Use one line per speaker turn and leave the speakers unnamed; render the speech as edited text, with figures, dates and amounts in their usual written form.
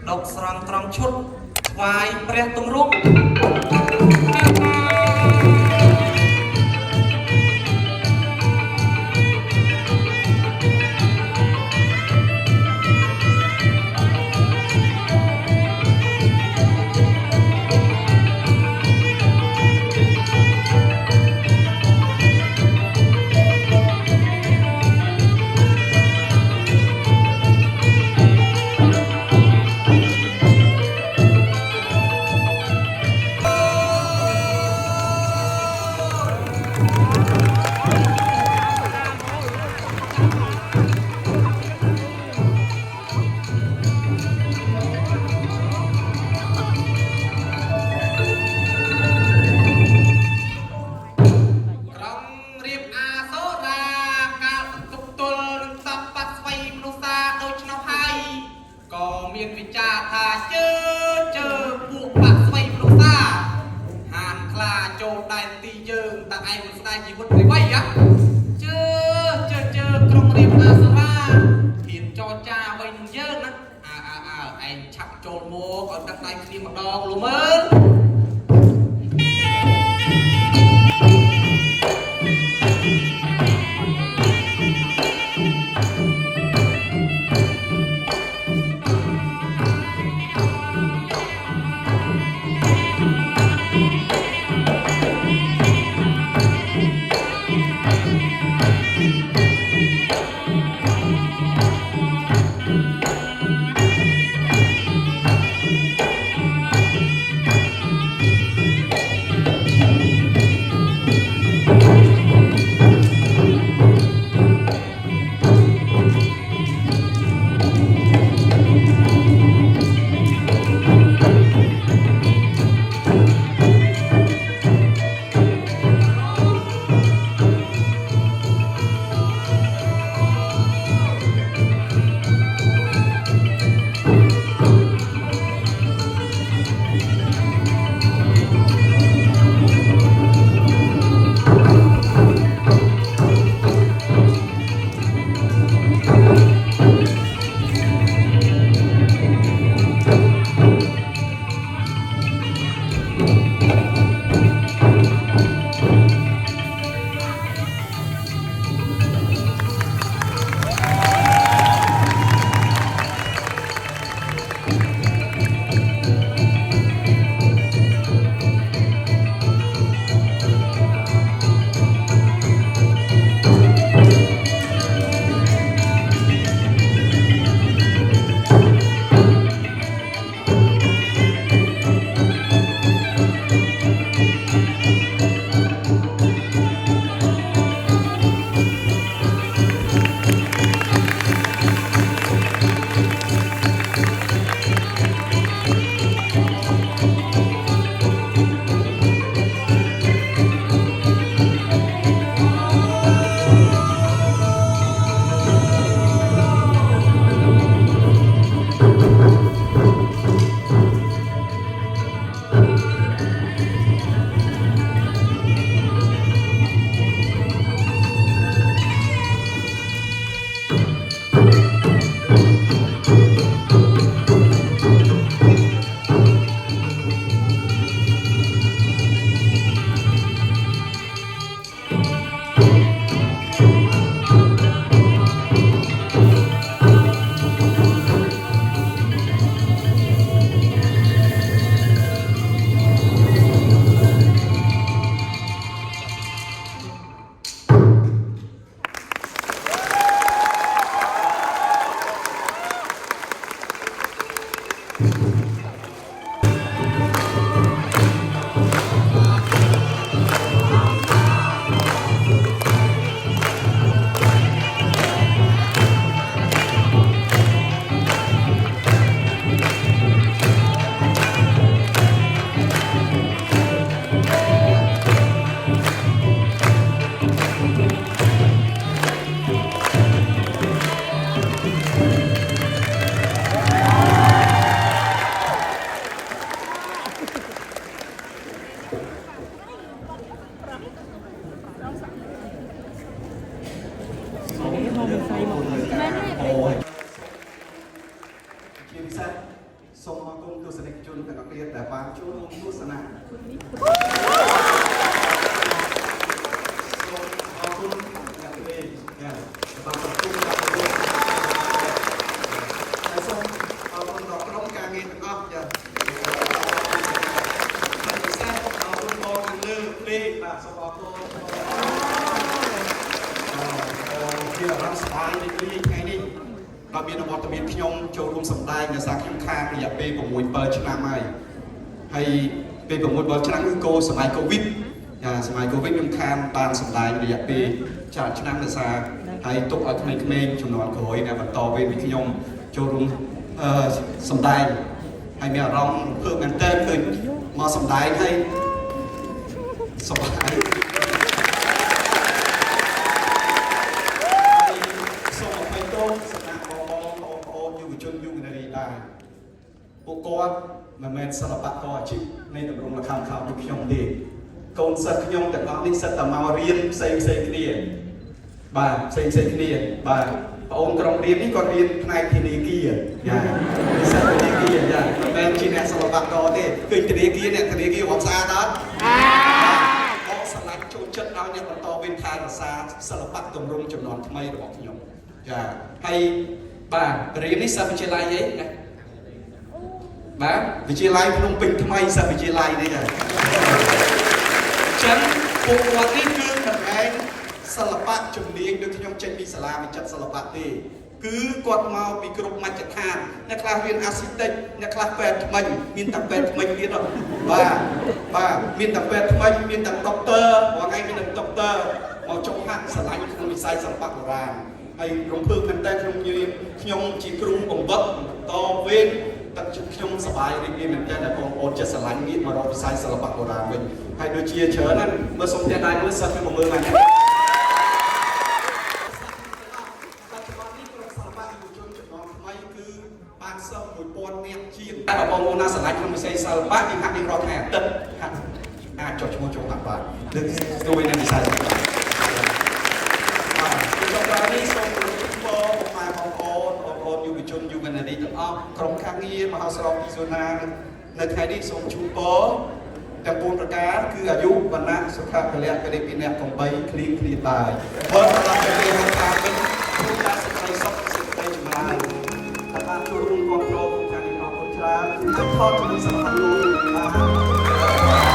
ดอกสรังตรังชุดวายเปรียตุงรุ่ง
សូមអរគុណទស្សនិកជនទាំងអស់គ្នាដែលបានចូលរួមទស្សនាសូមអរគុណអ្នកលេងដែលបានប្រគំដល់ខ្លួនហើយសូមអរគុណដល់ក្រុមការងារទាំងអស់ចា៎ហើយពិសេសអរគុណបងខាងលើពេកបាទសូមអរគុណជាអារម្មណ៍សប្បាយរីករាយថ្ងៃនេះក៏មានវត្តមានខ្ញុំចូលរួមសម្ដែងដោយសារខ្ញុំខាងរយៈពេល6-7 ឆ្នាំហើយពេល6-7 ឆ្នាំគឺកូសម័យកូវីដសម័យកូវីដខ្ញុំខានបានសម្ដែងរយៈពេលច្រើនឆ្នាំដោយសារហើយទុកឲ្យក្មេងៗជំនាន់ក្រោយដែលបន្តពេលពីខ្ញុំចូលរួមសម្ដែងហើយមានអារម្មណ៍ភើបមែនតើឃើញមកសម្ដែងហើយសប្បាយពួកគាត់មិនមែនសិល្បករអាជីពនៃទម្រង់ល្ខោនខោលដូចខ្ញុំទេកូនសិស្សខ្ញុំទាំងអស់នេះសិតតែមករៀនផ្សេងគ្នាបាទផ្សេងគ្នាបាទបងអូនក្រុមរៀននេះគាត់រៀនផ្នែកធនាគារយ៉ាសិស្សធនាគារយ៉ាមិនមែនជាអ្នកសិល្បករទេគឺធនាគារអ្នកធនាគាររត់ស្អាតអត់អត់ឆ្លាញ់ចូលចិត្តឲ្យអ្នកបន្តវេនថែរក្សាសិល្បៈទម្រង់ចំនួនថ្មីរបស់ខ្ញុំចាហើយបាទរៀននេះសិស្សវិទ្យាល័យអីណាបាទវិទ្យាល័យភ្នំពេញថ្មីសិស្សវិទ្យាល័យនេះហើយចឹងពួកគាត់នេះគឺមិនមែនសិល្បៈជំនាញដូចខ្ញុំចេញពីសាលាវិចិត្រសិល្បៈទេគឺគាត់មកពីគ្រប់មជ្ឈដ្ឋានអ្នកខ្លះរៀនអាស៊ីតិចអ្នកខ្លះពេទ្យថ្មីមានតែពេទ្យថ្មីទៀតបាទមានតែពេទ្យថ្មីមានតែដុកទ័របងឯងមានតែដុកទ័រមកចុះហាក់ឆ្លាញ់ក្នុងវិស័យសិល្បៈបុរាណហើយរំភើបមែនតើខ្ញុំជាគ្រូបង្វឹកបន្តវេនខ្ញុំសប្បាយរីករាយមែនទែនដែលបងប្អូនចិត្តស្រឡាញ់ងាកមករកវិស័យសិល្បៈបុរាណវិញហើយដូចជាច្រើនណាស់មើលសុំផ្ទះដៃមើលសិស្សមកមើលមកណាបច្ចុប្បន្ននេះក្រុមសិល្បៈយុវជនជំនាន់ថ្មីគឺបានសិស្ស 1000 នាក់ជាងតែបងប្អូនណាស្រឡាញ់ក្នុងវិស័យសិល្បៈយើងហាក់រៀងរាល់ថ្ងៃអាទិត្យហាក់អាចចុះឈ្មោះចូលហាត់បានលើកស្ទួយនៅវិស័យសិល្បៈបាទក្នុងក្រោយនេះសូមបងប្អូនយុវជនយុវនារីទាំងអស់ក្រុមការងារមហោស្រពពីសូណានៅថ្ងៃនេះសូមជូនពរទាំង4ប្រការគឺអាយុវណ្ណៈសុខៈពលៈកលិពិនៈកំបីគ្លៀងគ្លៀបាយបើសម្រាប់ពេលហៅថាវិញគឺការសេចក្តីសុខសេចក្តីចម្រើនតែបានចូលរួមគ្រប់គ្រងខាងនេះអរគុណច្រើនគឺថតជំនួយសម្រាប់លោក